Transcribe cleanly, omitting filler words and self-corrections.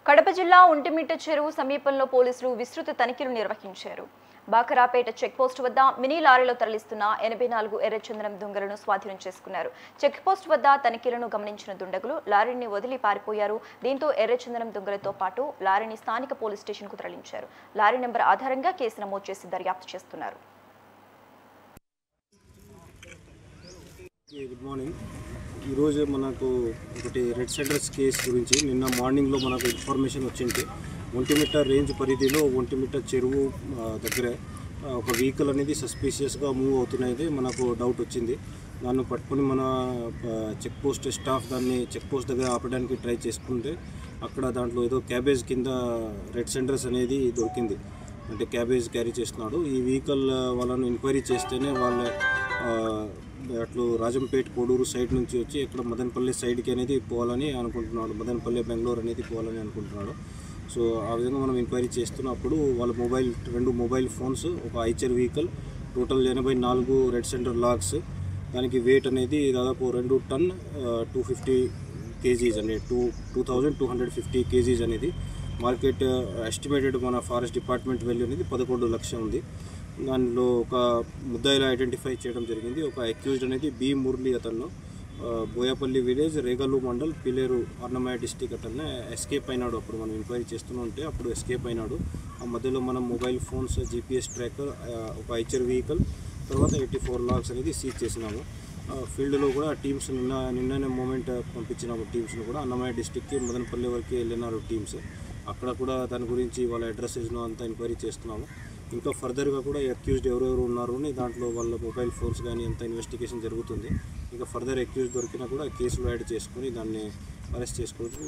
కడప జిల్లా ఒంటిమిట్ట చెరువు సమీపంలో పోలీసులు విస్తృత తనిఖీలు నిర్వహించారు. బాకరాపేట చెక్పోస్ట్ వద్ద మినీ లారీలో తరలిస్తున్న 84 ఎర్రచందనం దుంగలను స్వాధీనం చేసుకున్నారు. చెక్పోస్ట్ వద్ద తనిఖీలను గమనించిన దుండగులు లారీని వదిలి పారిపోయారు. దీంతో ఎర్రచందనం దుంగలతో పాటు లారీని స్థానిక పోలీస్ స్టేషన్కు తరలించారు. లారీ నెంబర్ ఆధారంగా కేసు నమోదు చేసి దర్యాప్తు చేస్తున్నారు. Good morning. ఈరోజు మనకు ఒకటి రెడ్ సెంటర్స్ కేసు గురించి నిన్న మార్నింగ్లో మనకు ఇన్ఫర్మేషన్ వచ్చింది. ఒంటిమిట్ట రేంజ్ పరిధిలో ఒంటిమిట్ట చెరువు దగ్గర ఒక వెహికల్ అనేది సస్పీషియస్గా మూవ్ అవుతున్నది మనకు డౌట్ వచ్చింది. దాన్ని పట్టుకొని మన చెక్ పోస్ట్ స్టాఫ్ దాన్ని చెక్ పోస్ట్ దగ్గర ఆపడానికి ట్రై చేసుకుంటే అక్కడ దాంట్లో ఏదో క్యాబేజ్ కింద రెడ్ సెంటర్స్ అనేది దొరికింది. అంటే క్యాబేజ్ క్యారీ చేస్తున్నాడు. ఈ వెహికల్ వాళ్ళను ఎంక్వైరీ చేస్తేనే వాళ్ళ అట్లు రాజంపేట కోడూరు సైడ్ నుంచి వచ్చి ఇక్కడ మదనపల్లి సైడ్కి అనేది పోవాలని అనుకుంటున్నాడు. మదనపల్లి బెంగళూరు అనేది పోవాలని అనుకుంటున్నాడు. సో ఆ విధంగా మనం ఎంక్వైరీ చేస్తున్నప్పుడు వాళ్ళ రెండు మొబైల్ ఫోన్స్, ఒక Eicher vehicle, total 84 red sander logs, దానికి వెయిట్ అనేది దాదాపు 2 టన్ 250 కేజీస్ అనేది 2250 కేజీస్ అనేది మార్కెట్ ఎస్టిమేటెడ్ మన ఫారెస్ట్ డిపార్ట్మెంట్ వాల్యూ అనేది 11 లక్షలు ఉంది. దానిలో ఒక ముద్దాయిలా ఐడెంటిఫై చేయడం జరిగింది. ఒక అక్యూజ్డ్ అనేది బి మురళి, అతను బోయాపల్లి విలేజ్, రేగల్లు మండల్, పిలేరు, అన్నమయ్య డిస్టిక్. అతన్ని ఎస్కేప్ అయినాడు. అప్పుడు మనం ఎంక్వైరీ చేస్తుంటే అప్పుడు ఎస్కేప్ అయినాడు. ఆ మధ్యలో మనం మొబైల్ ఫోన్స్, జీపీఎస్ ట్రాకర్, ఒక ఐచర్ వెహికల్, తర్వాత 84 లాగ్స్ అనేది సీజ్ చేసినాము. ఫీల్డ్లో కూడా టీమ్స్ నిన్ననే మూమెంట్ పంపించినాము. టీమ్స్ను కూడా అన్నమయ్య డిస్టిక్కి, మదనపల్లి వరకు వెళ్ళినారు టీమ్స్. అక్కడ కూడా దాని గురించి వాళ్ళ అడ్రసెస్ను అంతా ఎంక్వైరీ చేస్తున్నాము. ఇంకా ఫర్దర్గా కూడా అక్యూజ్డ్ ఎవరెవరు ఉన్నారు అని దాంట్లో వాళ్ళ మొబైల్ ఫోన్స్ కానీ అంత ఇన్వెస్టిగేషన్ జరుగుతుంది. ఇంకా ఫర్దర్ అక్యూజ్ దొరికినా కూడా కేసులు యాడ్ చేసుకొని దాన్ని అరెస్ట్ చేసుకోవచ్చు.